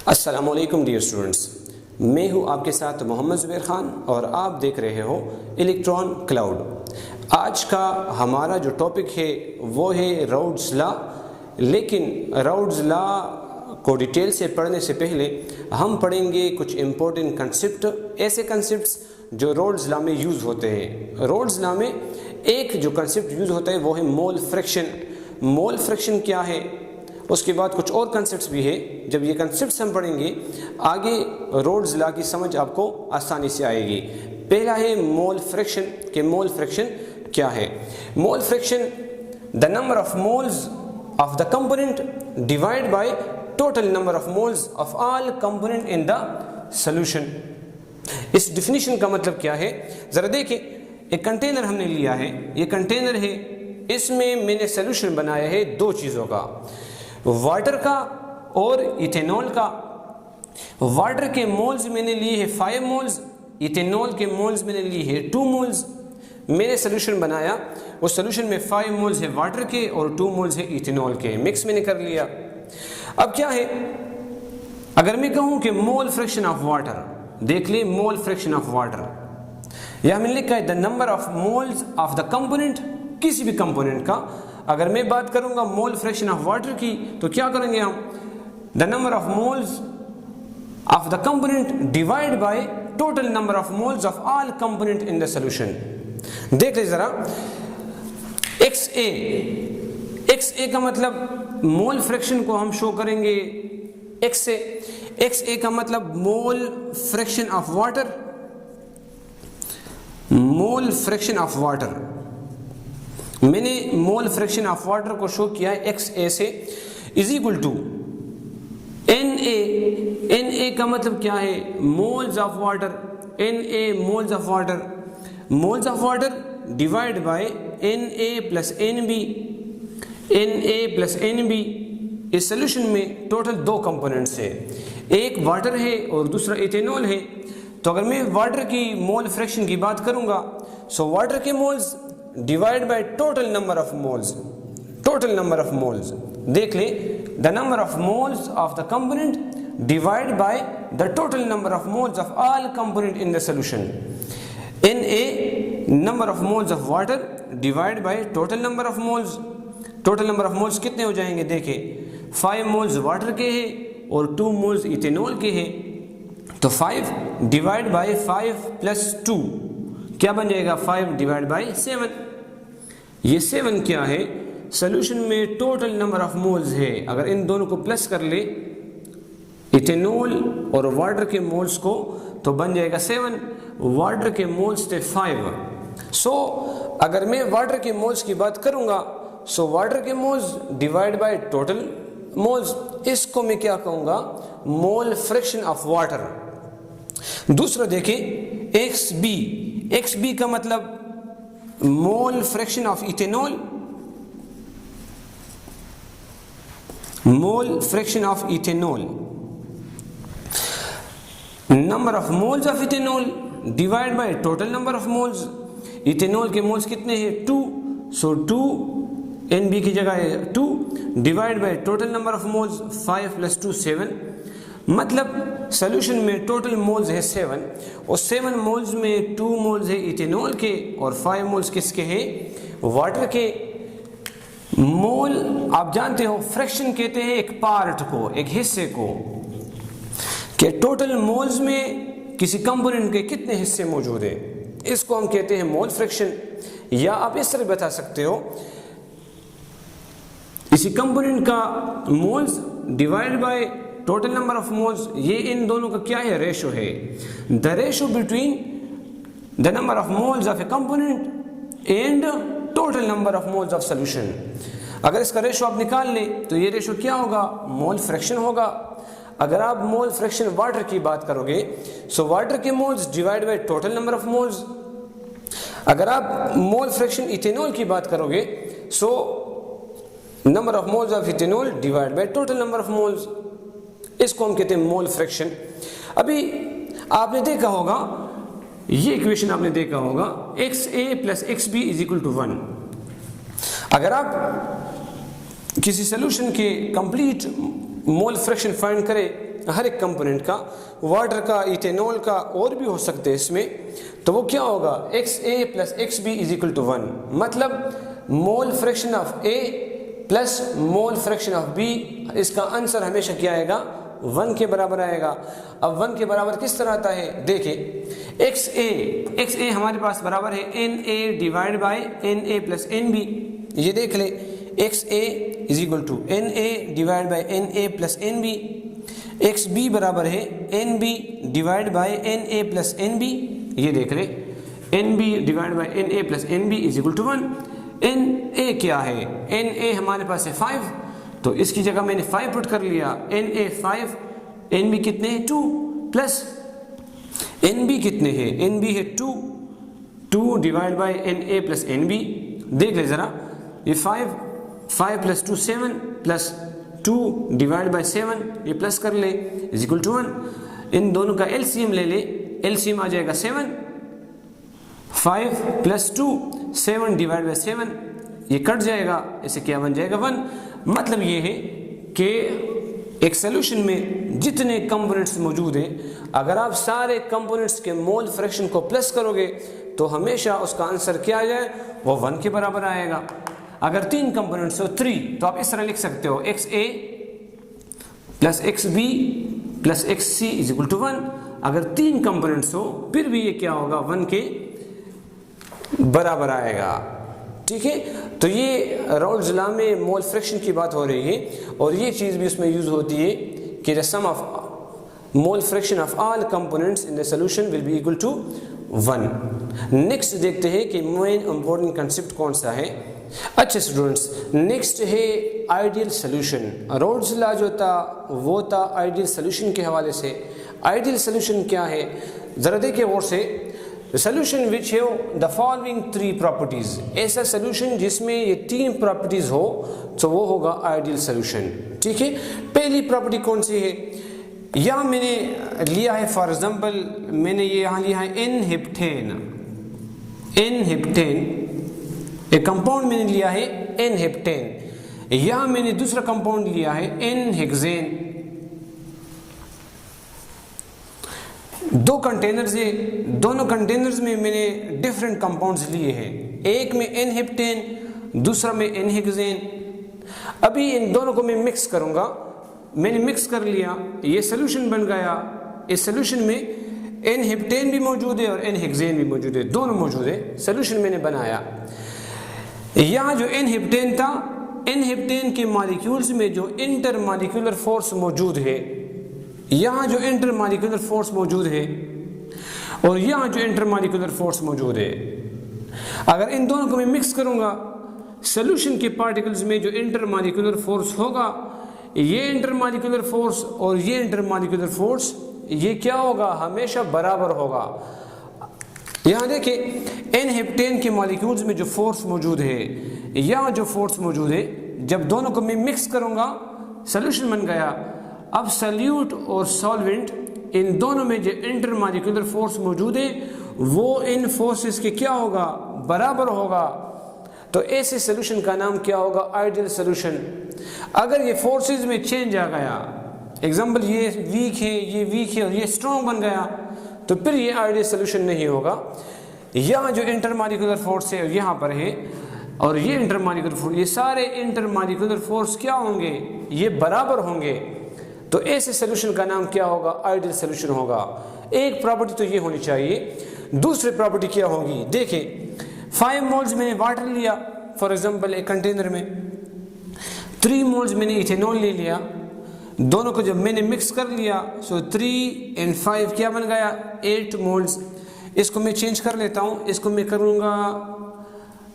अस्सलामुअलैकुम dear students, मैं हूं आपके साथ मोहम्मद ज़ुबैर ख़ान और आप देख रहे हो इलेक्ट्रॉन क्लाउड। आज का हमारा जो टॉपिक है वो है राउड्स लॉ। लेकिन राउड्स लॉ को डिटेल से पढ़ने से पहले हम पढ़ेंगे कुछ इम्पोर्टेंट कंसेप्ट, ऐसे कंसेप्ट्स जो राउड्स लॉ में यूज़ होते हैं। राउड्स लॉ में एक जो कंसेप्ट यूज़ होता है वो है मोल फ्रैक्शन। मोल फ्रैक्शन क्या है, उसके बाद कुछ और कंसेप्ट्स भी है। जब ये कंसेप्ट्स हम पढ़ेंगे आगे राउड्स लॉ की समझ आपको आसानी से आएगी। पहला है मोल फ्रैक्शन कि मोल फ्रैक्शन क्या है। Mole fraction the number of moles of the component divide by total number of moles of all component in the solution. इस डिफिनीशन का मतलब क्या है, जरा देखिए। एक कंटेनर हमने लिया है, ये कंटेनर है, इसमें मैंने सॉल्यूशन बनाया है दो चीज़ों का, वाटर का और इथेनॉल का। वाटर के मोल्स मैंने लिए हैं 5 मोल्स, इथेनॉल के मोल्स मैंने लिए हैं 2 मोल्स। मैंने सोल्यूशन बनाया, उस सोल्यूशन में 5 मोल्स है वाटर के और 2 मोल्स है इथेनॉल के, मिक्स मैंने कर लिया। अब क्या है, अगर मैं कहूं कि मोल फ्रैक्शन ऑफ वाटर, देख ले मोल फ्रैक्शन ऑफ वाटर, यह मैंने लिखा है the number of moles of the component, किसी भी कंपोनेंट का। अगर मैं बात करूंगा मोल फ्रैक्शन ऑफ वाटर की तो क्या करेंगे हम, the number of moles of the component divide by total number of moles of all component in the solution. देख लीजिए जरा, XA का मतलब मोल फ्रैक्शन को हम शो करेंगे X से। XA का मतलब mole fraction of water, mole fraction of water. मैंने मोल फ्रैक्शन ऑफ वाटर को शो किया है XA से, इज इक्वल टू NA का मतलब क्या है, moles of water. NA moles of water, moles of water divide by NA plus NB। NA plus NB। इस सोल्यूशन में टोटल 2 कंपोनेंट्स है, एक वाटर है और दूसरा इथेनॉल है। तो अगर मैं वाटर की मोल फ्रैक्शन की बात करूंगा, सो वाटर के moles divide by total number of moles, total number of moles. देख ले, the number of moles of the component divide by the total number of moles of all component in the solution. NA number of moles of water divide by total number of moles. Total number of moles कितने हो जाएंगे, देखें 5 moles water के हैं और 2 moles ethanol के हैं, तो 5 डिवाइड बाय 5 प्लस 2 क्या बन जाएगा, 5 डिवाइड बाय 7। ये 7 क्या है, सॉल्यूशन में टोटल नंबर ऑफ मोल्स है। अगर इन दोनों को प्लस कर ले, इथेनॉल और वाटर के मोल्स को, तो बन जाएगा 7। वाटर के मोल्स थे 5। सो अगर मैं वाटर के मोल्स की बात करूंगा, सो वाटर के moles divide by total moles, इसको मैं क्या कहूंगा, मोल फ्रैक्शन ऑफ वाटर। दूसरा देखिए XB का मतलब mole fraction of ethanol, mole fraction of ethanol. Number of moles of ethanol divide by total number of moles. Ethanol के मोल्स कितने हैं, 2, सो 2 NB की जगह है 2 divide by total number of moles, 5 plus 2 7। मतलब सॉल्यूशन में टोटल मोल्स है 7 और 7 मोल्स में 2 मोल्स है इथेनॉल के और 5 मोल्स किसके हैं, वाटर के। मोल आप जानते हो, फ्रैक्शन कहते हैं एक पार्ट को, एक हिस्से को, कि टोटल मोल्स में किसी कंपोनेंट के कितने हिस्से मौजूद है, इसको हम कहते हैं मोल फ्रैक्शन। या आप इस तरह बता सकते हो, किसी कंपोनेंट का moles divide by total number of moles, ये इन दोनों का क्या है, रेशो है। The ratio between the number of moles of A component and total number of moles of solution. अगर इसका रेशो आप निकाल लें तो ये रेशो क्या होगा, मोल फ्रैक्शन होगा। अगर आप मोल फ्रैक्शन वाटर की बात करोगे, सो वाटर के moles divide by total number of moles. अगर आप मोल फ्रैक्शन इथेनॉल की बात करोगे, so number of moles of ethanol divide by total number of moles, इसको हम कहते हैं मोल फ्रैक्शन। अभी आपने देखा होगा, ये इक्वेशन आपने देखा होगा, XA plus XB is equal to 1। अगर आप किसी सोल्यूशन के कंप्लीट मोल फ्रैक्शन फाइंड करें हर एक कंपोनेंट का, वाटर का, इथेनॉल का, और भी हो सकते हैं इसमें, तो वो क्या होगा XA plus XB is equal to 1, मतलब mole fraction of A plus mole fraction of B, इसका आंसर हमेशा क्या आएगा 1 के बराबर आएगा। अब 1 के बराबर किस तरह आता है, देखिए XA हमारे पास बराबर है NA divide by NA plus NB, ये देख ले XA is equal to NA divide by NA plus NB, XB बराबर है NB divide by NA plus NB, ये देख ले NB divide by NA plus NB is equal to 1। NA क्या है, NA हमारे पास है 5, तो इसकी जगह मैंने 5 पुट कर लिया, NA 5, NB कितने हैं 2, प्लस NB कितने हैं, NB है 2 divide by NA plus NB, देख ले ज़रा ये 5 प्लस 2 7 प्लस 2 डिवाइड बाय 7, ये प्लस कर ले इज इक्वल टू 1। इन दोनों का एलसीएम ले ले, एलसीएम आ जाएगा 7, 5 प्लस 2 7 डिवाइड बाय 7, ये कट जाएगा, इसे क्या बन जाएगा 1। मतलब ये है कि एक सोल्यूशन में जितने कंपोनेंट्स मौजूद हैं, अगर आप सारे कंपोनेंट्स के मोल फ्रैक्शन को प्लस करोगे तो हमेशा उसका आंसर क्या आ जाए, वो 1 के बराबर आएगा। अगर 3 कंपोनेंट्स हो 3, तो आप इस तरह लिख सकते हो XA plus XB plus XC is equal to 1। अगर 3 कंपोनेंट्स हो फिर भी ये क्या होगा 1 के बराबर आएगा, ठीक है। तो ये राउल्स लॉ में मोल फ्रैक्शन की बात हो रही है, और ये चीज़ भी उसमें यूज़ होती है कि the sum of mole fraction of all components in the solution will be equal to 1। Next देखते हैं कि मेन इंपॉर्टेंट कंसेप्ट कौन सा है। अच्छा स्टूडेंट्स, नेक्स्ट है आइडियल सॉल्यूशन। राउल्स लॉ जो था वो था आइडियल सॉल्यूशन के हवाले से। आइडियल सॉल्यूशन क्या है, ज़रा देखिए गौर से। सॉल्यूशन विच है द फॉलोइंग 3 प्रॉपर्टीज, ऐसा सॉल्यूशन जिसमें ये 3 प्रॉपर्टीज हो तो वो होगा आइडियल सॉल्यूशन, ठीक है। पहली प्रॉपर्टी कौन सी है, यहाँ मैंने लिया है फॉर एग्जांपल, मैंने ये यहाँ लिया है N-हेप्टेन, एक कंपाउंड मैंने लिया है N-हेप्टेन। यहाँ मैंने दूसरा कंपाउंड लिया है N-हेक्सेन। 2 कंटेनर्स है, दोनों कंटेनर्स में मैंने डिफरेंट कंपाउंड्स लिए हैं, एक में N-हेप्टेन दूसरा में N-हेक्सेन। अभी इन दोनों को मैं मिक्स करूंगा, मैंने मिक्स कर लिया, ये सोल्यूशन बन गया। इस सोल्यूशन में N-हेप्टेन भी मौजूद है और N-हेक्सेन भी मौजूद है, दोनों मौजूद है, सोल्यूशन मैंने बनाया। यहाँ जो N-हेप्टेन था, N-हेप्टेन के मॉलिक्यूल्स में जो इंटर मॉलिक्यूलर फोर्स मौजूद है, यहाँ जो इंटर मॉलिक्यूलर फोर्स मौजूद है और यहाँ जो इंटर मॉलिक्यूलर फोर्स मौजूद है, अगर इन दोनों को मैं मिक्स करूँगा, सोल्यूशन के पार्टिकल्स में जो इंटर मॉलिक्यूलर फोर्स होगा, ये इंटर मॉलिक्यूलर फोर्स और ये इंटर मॉलिक्यूलर फोर्स, ये क्या होगा, हमेशा बराबर होगा। यहाँ देखिए N-हेप्टेन के मॉलिक्यूल्स में जो फोर्स मौजूद है, यहाँ जो फोर्स मौजूद है, जब दोनों को मैं मिक्स करूँगा सोल्यूशन बन गया। अब सॉल्यूट और सॉल्वेंट, इन दोनों में जो इंटर मॉलिक्यूलर फोर्स मौजूद है वो इन फोर्सेस के क्या होगा, बराबर होगा। तो ऐसे सोल्यूशन का नाम क्या होगा, आइडियल सोल्यूशन। अगर ये फोर्सेस में चेंज आ गया, एग्जांपल ये वीक है, ये वीक है और ये स्ट्रॉन्ग बन गया, तो फिर ये आइडियल सोल्यूशन नहीं होगा। यहाँ जो इंटर मॉलिक्यूलर फोर्स है यहाँ पर है, और ये इंटर मॉलिक्यूलर फोर्स, ये सारे इंटर मॉलिक्यूलर फोर्स क्या होंगे, ये बराबर होंगे। तो ऐसे सोल्यूशन का नाम क्या होगा, आइडियल सोल्यूशन होगा। एक प्रॉपर्टी तो ये होनी चाहिए। दूसरी प्रॉपर्टी क्या होगी, देखिए 5 मोल्स मैंने वाटर लिया फॉर एग्जांपल एक कंटेनर में, 3 मोल्स मैंने इथेनॉल ले लिया, दोनों को जब मैंने मिक्स कर लिया सो 3 और 5 क्या बन गया, 8 मोल्स। इसको मैं चेंज कर लेता हूँ, इसको मैं कर लूँगा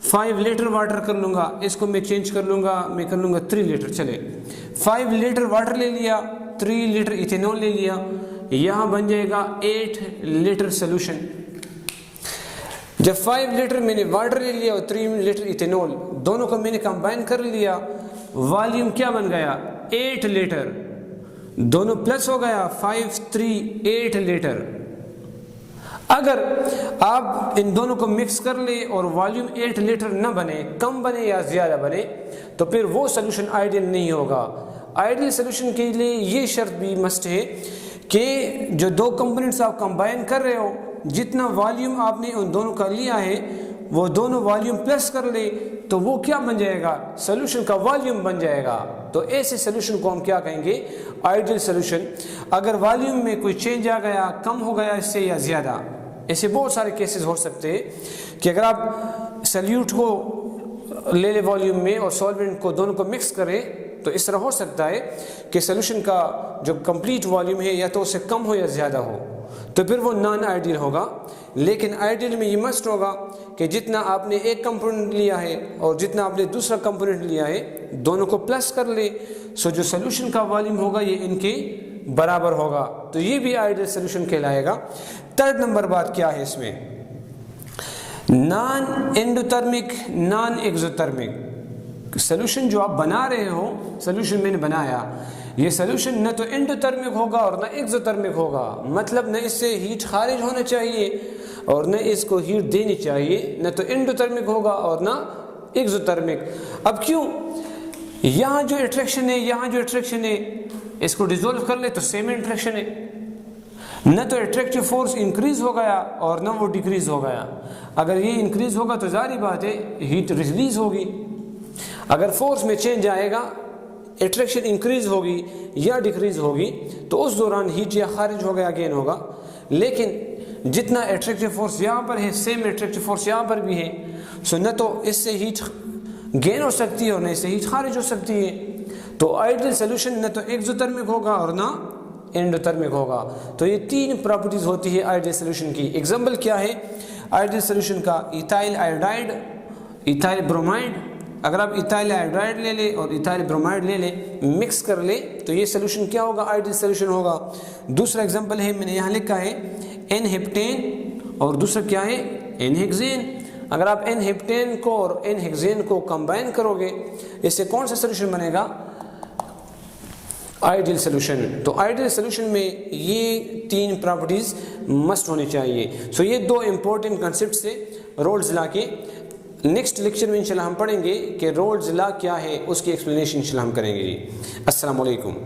5 लीटर वाटर कर लूँगा, इसको मैं चेंज कर लूँगा, मैं कर लूँगा 3 लीटर। चले 5 लीटर वाटर ले लिया, 3 लीटर इथेनॉल ले लिया, यहाँ बन जाएगा 8 लीटर सोल्यूशन। जब 5 लीटर मैंने वाटर ले लिया और 3 लीटर इथेनॉल, दोनों को मैंने कंबाइन कर लिया, वॉल्यूम क्या बन गया, 8 लीटर। दोनों प्लस हो गया, 5 3 8 लीटर। अगर आप इन दोनों को मिक्स कर ले और वॉल्यूम 8 लीटर न बने, कम बने या ज़्यादा बने, तो फिर वो सोल्यूशन आइडियल नहीं होगा। आइडियल सोल्यूशन के लिए ये शर्त भी मस्ट है कि जो दो कंपोनेंट्स आप कंबाइन कर रहे हो, जितना वॉल्यूम आपने उन दोनों का लिया है वो दोनों वॉल्यूम प्लस कर ले तो वो क्या बन जाएगा, सोल्यूशन का वॉल्यूम बन जाएगा। तो ऐसे सोल्यूशन को हम क्या कहेंगे, आइडियल सोल्यूशन। अगर वॉल्यूम में कोई चेंज आ गया, कम हो गया इससे या ज़्यादा, ऐसे बहुत सारे केसेस हो सकते हैं कि अगर आप सल्यूट को ले ले वॉल्यूम में और सॉल्वेंट को दोनों को मिक्स करें तो इस तरह हो सकता है कि सोल्यूशन का जो कंप्लीट वॉल्यूम है या तो उससे कम हो या ज़्यादा हो, तो फिर वो नॉन आइडियल होगा। लेकिन आइडियल में ये मस्ट होगा कि जितना आपने एक कंपोनेंट लिया है और जितना आपने दूसरा कंपोनेंट लिया है दोनों को प्लस कर ले, सो जो सोल्यूशन का वॉल्यूम होगा ये इनके बराबर होगा, तो ये भी आइडियल सोल्यूशन कहलाएगा। थर्ड नंबर बात क्या है इसमें, non endothermic non exothermic. Solution जो आप बना रहे हो, सोल्यूशन मैंने बनाया, ये सोल्यूशन न तो एंडोथर्मिक होगा और न एक्सोथर्मिक होगा, मतलब न इससे हीट खारिज होना चाहिए और न इसको हीट देनी चाहिए, न तो एंडोथर्मिक होगा और न एक्सोथर्मिक। अब क्यों, यहाँ जो अट्रैक्शन है, यहाँ जो अट्रैक्शन है, इसको डिसॉल्व कर ले तो सेम अट्रैक्शन है, न तो अट्रैक्टिव फोर्स इंक्रीज हो गया और न वो डिक्रीज हो गया। अगर ये इंक्रीज होगा तो जारी बात है हीट रिलीज होगी, अगर फोर्स में चेंज आएगा, अट्रैक्शन इंक्रीज होगी या डिक्रीज होगी, तो उस दौरान हीट या खारिज हो गया, गेन होगा। लेकिन जितना अट्रैक्टिव फोर्स यहाँ पर है सेम अट्रैक्टिव फोर्स यहाँ पर भी है, सो न तो इससे हीट गेन हो सकती है और न इससे हीट खारिज हो सकती है। तो आइडियल सोल्यूशन न तो एक्सोथर्मिक होगा और ना एंडोथर्मिक होगा। तो ये तीन प्रॉपर्टीज होती है आइडियल सोल्यूशन की। एग्जांपल क्या है आइडियल सोल्यूशन का, इथाइल आयोडाइड, इथाइल ब्रोमाइड। अगर आप इथाइल आयोडाइड ले ले और इथाइल ब्रोमाइड ले ले, मिक्स कर ले, तो ये सोल्यूशन क्या होगा, आइडियल सोल्यूशन होगा। दूसरा एग्जांपल है, मैंने यहाँ लिखा है एन हेप्टेन और दूसरा क्या है एन हेक्सेन। अगर आप एन हेप्टेन को और एन हेक्सेन को कंबाइन करोगे, इससे कौन सा सोल्यूशन बनेगा, आइडियल सोल्यूशन। तो आइडियल सोल्यूशन में ये तीन प्रॉपर्टीज मस्ट होनी चाहिए। सो ये दो इंपॉर्टेंट कंसेप्ट है रोल्स लॉ के। नेक्स्ट लेक्चर में इंशाल्लाह हम पढ़ेंगे कि रोल्स लॉ क्या है, उसकी एक्सप्लेनेशन इंशाल्लाह हम करेंगे जी। अस्सलाम वालेकुम।